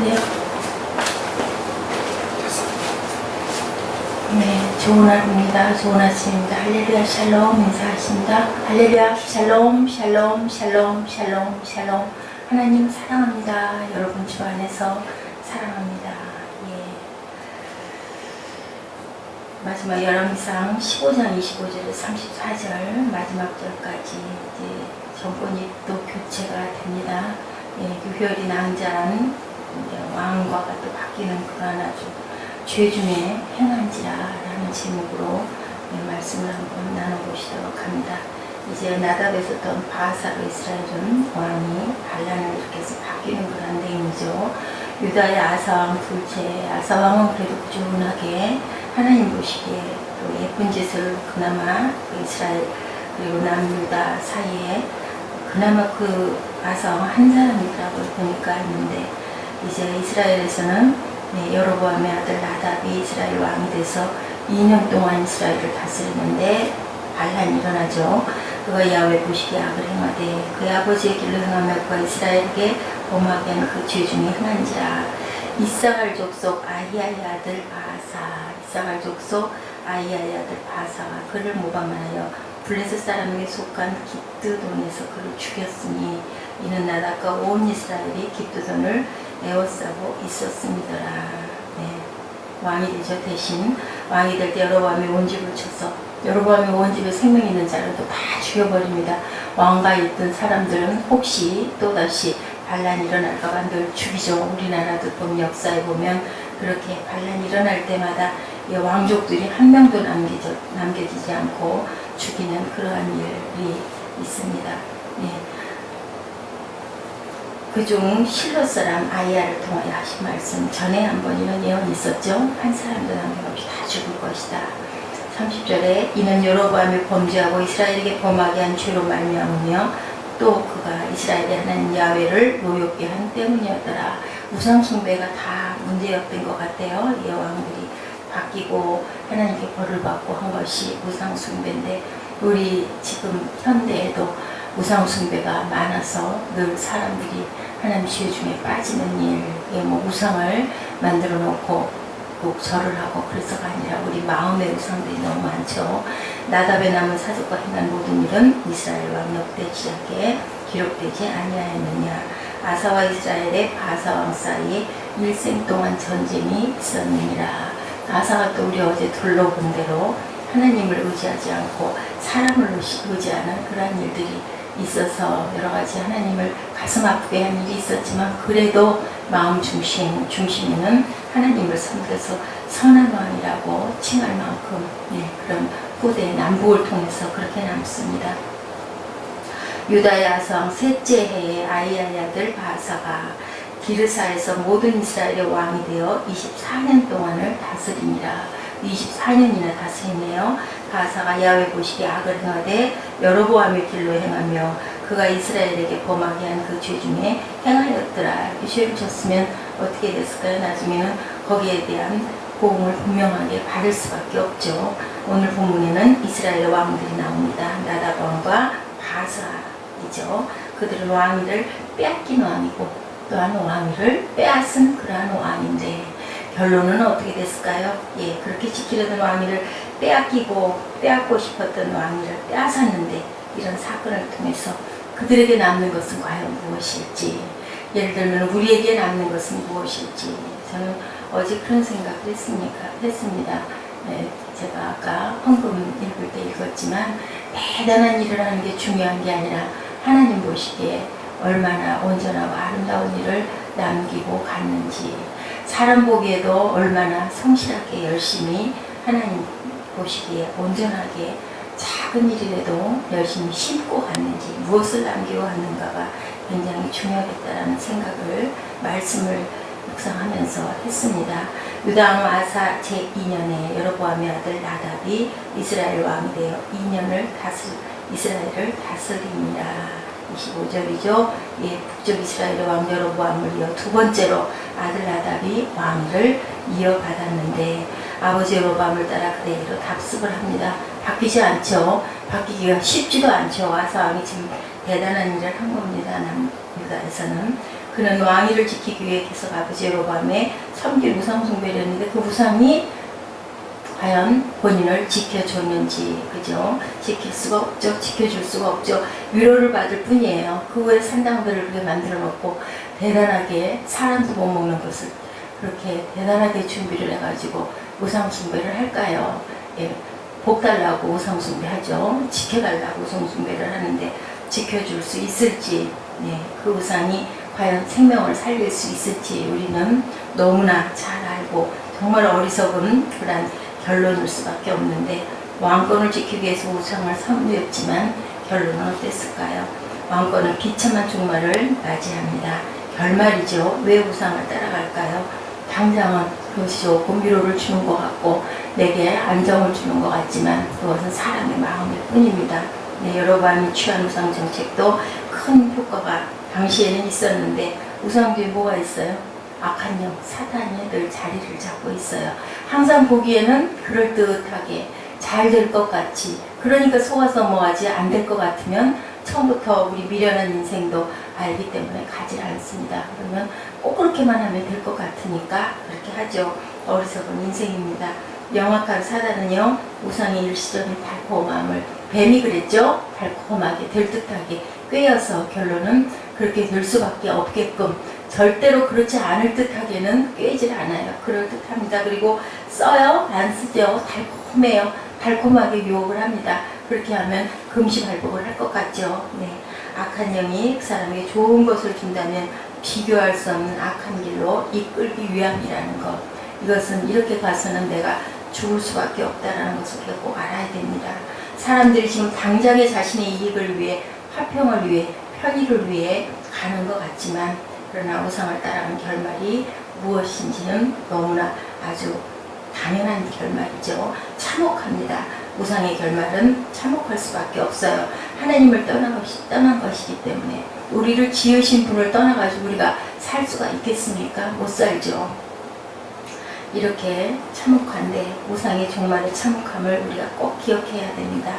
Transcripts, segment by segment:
네. 네, 좋은 하루입니다. 좋은 아침입니다. 할렐루야 샬롬 인사하십니다. 할렐루야 샬롬 샬롬 샬롬 샬롬 샬롬. 하나님 사랑합니다. 여러분 주 안에서 사랑합니다. 예. 마지막 열왕기상 15장 25절에서 34절 마지막 절까지 이제 정권이 또 교체가 됩니다. 예, 유혈이 낳은 자는 왕과가 또 바뀌는 그런 아주 죄 중에 행한지라 라는 제목으로 말씀을 한번 나눠보시도록 합니다. 이제 나답에서던 바하사로 이스라엘은 왕이 반란을 일으켜서 바뀌는 그런 내용이죠. 유다의 아사왕 둘째, 아사왕은 그래도 꾸준하게 하나님 보시기에 또 예쁜 짓을 그나마 이스라엘 그리고 남유다 사이에 그나마 그 아사왕 한 사람이라고 보니까 있는데, 이제 이스라엘에서는 여로보암의 아들 나답이 이스라엘 왕이 돼서 2년 동안 이스라엘을 다스리는데 반란이 일어나죠. 그가 야훼 보시기에 악을 행하되 그의 아버지의 길로 행하며 그가 이스라엘에게 범하게 한 그 죄 중에 행한지라. 이사갈 족속 아히야의 아들 바하사, 이사갈 족속 아히야의 아들 바하사가 그를 모방하여 블레셋 사람에게 속한 깁드돈에서 그를 죽였으니 이는 나답과 온 이스라엘이 깁드돈을 에워싸고 있었음이더라. 네. 왕이 되죠. 대신 왕이 될 때 여로보암이 온 집을 쳐서 여로보암이 온 집에 생명 있는 자를 또 다 죽여버립니다. 왕가 있던 사람들은 혹시 또다시 반란이 일어날까봐 늘 죽이죠. 우리나라도 보면 역사에 보면 그렇게 반란이 일어날 때마다 왕족들이 한 명도 남겨지지 않고 죽이는 그러한 일이 있습니다. 네. 그중 실로 사람 아이야를 통하여 하신 말씀, 전에 한번 이런 예언이 있었죠. 한 사람도 남김없이 다 죽을 것이다. 30절에 이는 여로보암이 범죄하고 이스라엘에게 범하게 한 죄로 말미암으며 또 그가 이스라엘의 하나님 야훼를 노엽게 한 때문이었더라. 우상 숭배가 다 문제였던 것 같아요. 이 왕들이 바뀌고 하나님께 벌을 받고 한 것이 우상 숭배인데, 우리 지금 현대에도 우상 숭배가 많아서 늘 사람들이 하나님 죄 중에 빠지는 일, 뭐 우상을 만들어 놓고 꼭 절을 하고 그래서가 아니라 우리 마음의 우상들이 너무 많죠. 나답의 남은 사적과 행한 모든 일은 이스라엘 왕 역대 지략에 기록되지 아니하였느냐. 아사와 이스라엘의 바사 왕 사이에 일생 동안 전쟁이 있었느니라. 아사가 또 우리 어제 둘러본 대로 하나님을 의지하지 않고 사람을 의지하는 그러한 일들이 있어서 여러 가지 하나님을 가슴 아프게 한 일이 있었지만, 그래도 마음 중심에는 하나님을 섬겨서 선한 왕이라고 칭할 만큼 그런 후대 남북을 통해서 그렇게 남습니다. 유다의 아사왕 셋째 해에 아히야의 아들 바하사가 기르사에서 모든 이스라엘의 왕이 되어 24년 동안을 다스리니라. 24년이나 다스리네요. 바하사가 야훼 보시기에 악을 행하되 여로보암의 길로 행하며 그가 이스라엘에게 범하게 한 그 죄 중에 행하였더라. 이 죄를 졌으면 어떻게 됐을까요? 나중에는 거기에 대한 보응을 분명하게 받을 수밖에 없죠. 오늘 본문에는 이스라엘의 왕들이 나옵니다. 나답 왕과 바하사이죠. 그들은 왕위를 빼앗긴 왕이고 또한 왕위를 빼앗은 그러한 왕인데, 결론은 어떻게 됐을까요? 그렇게 지키려던 왕위를 빼앗고 싶었던 왕위를 빼앗았는데, 이런 사건을 통해서 그들에게 남는 것은 과연 무엇일지, 예를 들면 우리에게 남는 것은 무엇일지, 저는 어제 그런 생각을 했습니다. 제가 아까 헌금 읽을 때 읽었지만, 대단한 일을 하는 게 중요한 게 아니라 하나님 보시기에 얼마나 온전하고 아름다운 일을 남기고 갔는지, 사람 보기에도 얼마나 성실하게 열심히 하나님 보시기에 온전하게 작은 일이라도 열심히 심고 갔는지, 무엇을 남기고 갔는가가 굉장히 중요하겠다라는 생각을 말씀을 묵상하면서 했습니다. 유다왕 아사 제2년에 여로보암의 아들 나답이 이스라엘 왕이 되어 2년을 이스라엘을 다스리니라. 25절이죠. 북쪽 이스라엘의 왕 여로보암을 이어 두 번째로 아들 나답이 왕위를 이어받았는데, 아버지 여로보암을 따라 그대로 답습을 합니다. 바뀌지 않죠. 바뀌기가 쉽지도 않죠. 아사 왕이 지금 대단한 일을 한 겁니다. 남유다에서는. 그는 왕위를 지키기 위해 계속 아버지 여로보암의 섬길 우상 숭배를 했는데 그 우상이 과연 본인을 지켜줬는지, 그죠? 지킬 수가 없죠. 지켜줄 수가 없죠. 위로를 받을 뿐이에요. 그 후에 산당들을 그렇게 만들어 놓고 대단하게 사람도 못 먹는 것을 그렇게 대단하게 준비를 해가지고 우상 숭배를 할까요? 예, 복 달라고 우상 숭배하죠. 지켜달라고 우상 숭배를 하는데 지켜줄 수 있을지, 예, 그 우상이 과연 생명을 살릴 수 있을지 우리는 너무나 잘 알고 정말 어리석은 그런 결론일 수밖에 없는데, 왕권을 지키기 위해서 우상을 섬겼지만 결론은 어땠을까요? 왕권은 비참한 종말을 맞이합니다. 결말이죠. 왜 우상을 따라갈까요? 당장은 그것이 조금 위로를 주는 것 같고 내게 안정을 주는 것 같지만 그것은 사람의 마음일 뿐입니다. 네, 여로보암이 취한 우상 정책도 큰 효과가 당시에는 있었는데 우상 뒤에 뭐가 있어요? 악한 영, 사단이 늘 자리를 잡고 있어요. 항상 보기에는 그럴듯하게 잘 될 것 같이, 그러니까 속아서 뭐하지 안 될 것 같으면 처음부터 우리 미련한 인생도 알기 때문에 가지 않습니다. 그러면 꼭 그렇게만 하면 될 것 같으니까 그렇게 하죠. 어리석은 인생입니다. 영악한 사단은요, 우상의 일시적인 달콤함을, 뱀이 그랬죠? 달콤하게 될 듯하게 꿰어서 결론은 그렇게 될 수밖에 없게끔, 절대로 그렇지 않을 듯하게는 꿰질 않아요. 그럴 듯합니다. 그리고 써요? 안 쓰죠? 달콤해요. 달콤하게 유혹을 합니다. 그렇게 하면 금시발복을 할 것 같죠. 네. 악한 영이 그 사람에게 좋은 것을 준다면 비교할 수 없는 악한 길로 이끌기 위함이라는 것. 이것은 이렇게 가서는 내가 죽을 수밖에 없다는 것을 꼭 알아야 됩니다. 사람들이 지금 당장의 자신의 이익을 위해, 화평을 위해, 편의를 위해 가는 것 같지만 그러나 우상을 따라가는 결말이 무엇인지는 너무나 아주 당연한 결말이죠. 참혹합니다. 우상의 결말은 참혹할 수밖에 없어요. 하나님을 떠난 것이기 때문에. 우리를 지으신 분을 떠나가지고 우리가 살 수가 있겠습니까? 못 살죠. 이렇게 참혹한데 우상의 종말의 참혹함을 우리가 꼭 기억해야 됩니다.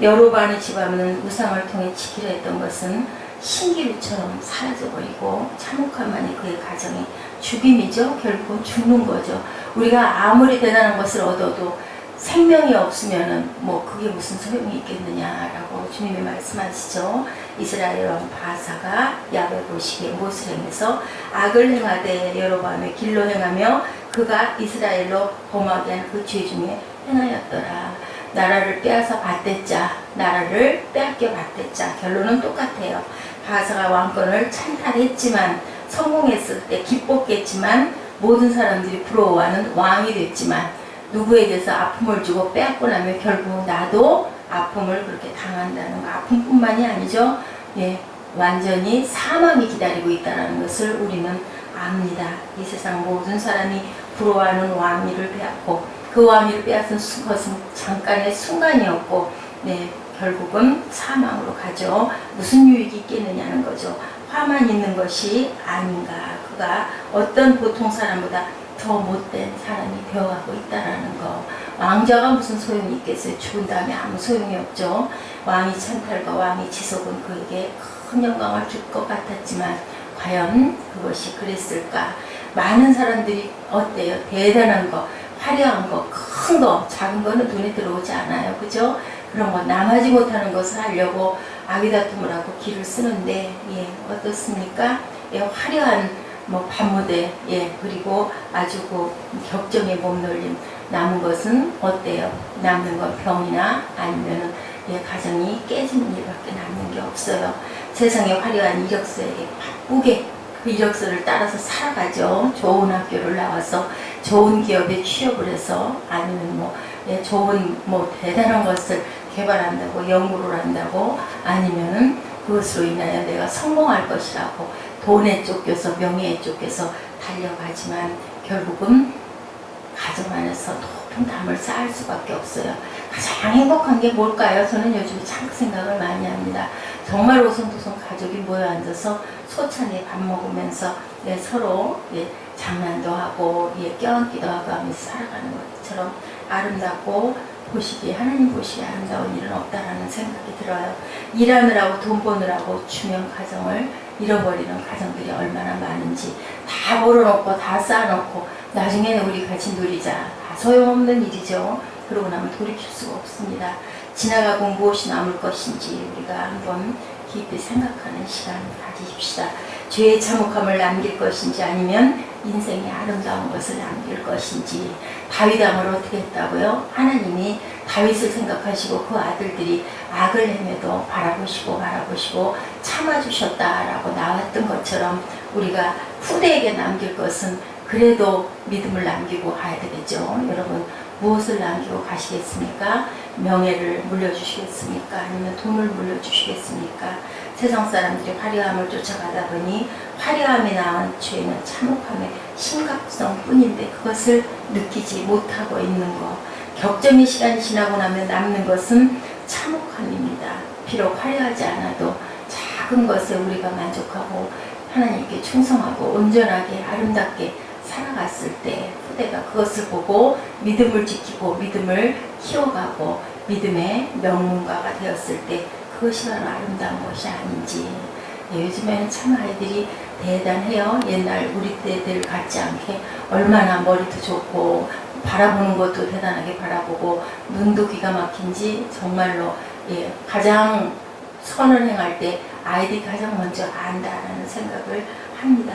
여로보암의 집안은 우상을 통해 지키려 했던 것은 신기루처럼 사라져버리고 참혹함만이 그의 가정의 죽임이죠. 결국은 죽는 거죠. 우리가 아무리 대단한 것을 얻어도 생명이 없으면은 뭐 그게 무슨 소용이 있겠느냐라고 주님이 말씀하시죠. 이스라엘 왕 바사가 야훼 보시기에 못을 행해서 악을 행하되 여로보암의 길로 행하며 그가 이스라엘로 범하게 한 그 죄 중에 행하였더라. 나라를 빼앗아 받댔자, 나라를 빼앗겨 받댔자. 결론은 똑같아요. 바사가 왕권을 찬탈했지만, 성공했을 때 기뻤겠지만, 모든 사람들이 부러워하는 왕이 됐지만, 누구에게서 아픔을 주고 빼앗고 나면 결국 나도 아픔을 그렇게 당한다는 거. 아픔뿐만이 아니죠. 예, 완전히 사망이 기다리고 있다는 것을 우리는 압니다. 이 세상 모든 사람이 부러워하는 왕위를 빼앗고 그 왕위를 빼앗은 것은 잠깐의 순간이었고, 네, 결국은 사망으로 가죠. 무슨 유익이 있겠느냐는 거죠. 화만 있는 것이 아닌가. 그가 어떤 보통 사람보다 더 못된 사람이 되어가고 있다는 거. 왕자가 무슨 소용이 있겠어요. 죽은 다음에 아무 소용이 없죠. 왕이 찬탈과 왕이 지속은 그에게 큰 영광을 줄 것 같았지만 과연 그것이 그랬을까. 많은 사람들이 어때요? 대단한 거, 화려한 거, 큰 거, 작은 거는 눈에 들어오지 않아요. 그죠? 그런 거 남하지 못하는 것을 하려고 아귀다툼을 하고 기를 쓰는데, 예, 어떻습니까? 예, 화려한 뭐 밤무대, 예, 그리고 아주 그 격정에 몸놀림. 남은 것은 어때요? 남는 건 병이나 아니면은, 예, 가정이 깨지는 일밖에 남는 게 없어요. 세상의 화려한 이력서에게 바쁘게 그 이력서를 따라서 살아가죠. 좋은 학교를 나와서 좋은 기업에 취업을 해서, 아니면 뭐, 예, 좋은 뭐 대단한 것을 개발한다고, 연구를 한다고, 아니면은 그것으로 인하여 내가 성공할 것이라고 돈에 쫓겨서, 명예에 쫓겨서 달려가지만 결국은 가정 안에서 높은 담을 쌓을 수밖에 없어요. 가장 행복한 게 뭘까요? 저는 요즘 참 생각을 많이 합니다. 정말 오손도손 가족이 모여 앉아서 소찬에 밥 먹으면서, 예, 서로, 예, 장난도 하고, 예, 껴안기도 하고 하면서 살아가는 것처럼 아름답고 보시기에, 하나님 보시기에 아름다운 일은 없다라는 생각이 들어요. 일하느라고 돈 버느라고 주면 가정을 잃어버리는 가정들이 얼마나 많은지, 다 벌어놓고 다 쌓아놓고 나중에는 우리 같이 누리자, 다 소용없는 일이죠. 그러고 나면 돌이킬 수가 없습니다. 지나가고 무엇이 남을 것인지 우리가 한번 깊이 생각하는 시간 가지십시다. 죄의 참혹함을 남길 것인지 아니면 인생의 아름다운 것을 남길 것인지. 다윗 왕을 어떻게 했다고요? 하나님이 다윗을 생각하시고 그 아들들이 악을 행해도 바라보시고 참아주셨다라고 나왔던 것처럼 우리가 후대에게 남길 것은 그래도 믿음을 남기고 가야 되겠죠. 여러분, 무엇을 남기고 가시겠습니까? 명예를 물려주시겠습니까? 아니면 돈을 물려주시겠습니까? 세상 사람들이 화려함을 쫓아가다 보니 화려함이 낳은 죄는 참혹함의 심각성 뿐인데 그것을 느끼지 못하고 있는 것. 격정의 시간이 지나고 나면 남는 것은 참혹함입니다. 비록 화려하지 않아도 작은 것에 우리가 만족하고 하나님께 충성하고 온전하게 아름답게 살아갔을 때 후대가 그것을 보고 믿음을 지키고 믿음을 키워가고 믿음의 명문가가 되었을 때 그것이 바로 아름다운 것이 아닌지. 요즘에는 참 아이들이 대단해요. 옛날 우리 때들 같지 않게 얼마나 머리도 좋고 바라보는 것도 대단하게 바라보고 눈도 기가 막힌지 정말로 가장 선을 행할 때 아이들이 가장 먼저 안다라는 생각을 합니다.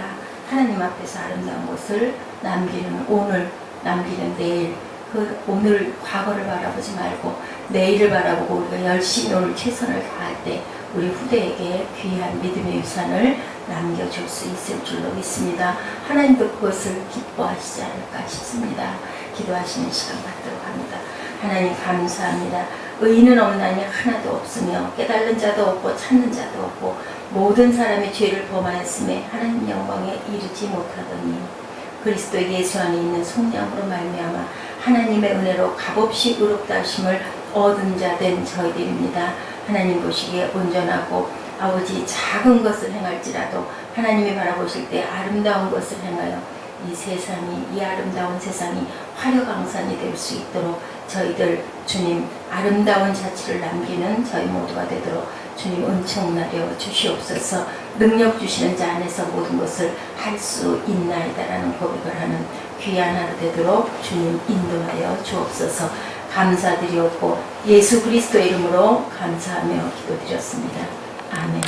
하나님 앞에서 아름다운 것을 남기는 오늘, 남기는 내일, 그 오늘 과거를 바라보지 말고 내일을 바라보고 우리가 열심히 오늘 최선을 다할 때 우리 후대에게 귀한 믿음의 유산을 남겨줄 수 있을 줄로 믿습니다. 하나님도 그것을 기뻐하시지 않을까 싶습니다. 기도하시는 시간 갖도록 합니다. 하나님 감사합니다. 의인은 없나니 하나도 없으며 깨달는 자도 없고 찾는 자도 없고 모든 사람이 죄를 범하였음에 하나님 영광에 이르지 못하더니 그리스도 예수 안에 있는 속량으로 말미암아 하나님의 은혜로 값없이 의롭다 하심을 얻은 자 된 저희들입니다. 하나님 보시기에 온전하고 아버지 작은 것을 행할지라도 하나님이 바라보실 때 아름다운 것을 행하여 이 세상이, 이 아름다운 세상이 화려강산이 될 수 있도록 저희들 주님 아름다운 자취를 남기는 저희 모두가 되도록 주님 은총나려 주시옵소서. 능력 주시는 자 안에서 모든 것을 할 수 있나이다라는 고백을 하는 귀한 하루 되도록 주님 인도하여 주옵소서. 감사드리옵고 예수 그리스도의 이름으로 감사하며 기도드렸습니다. 아멘.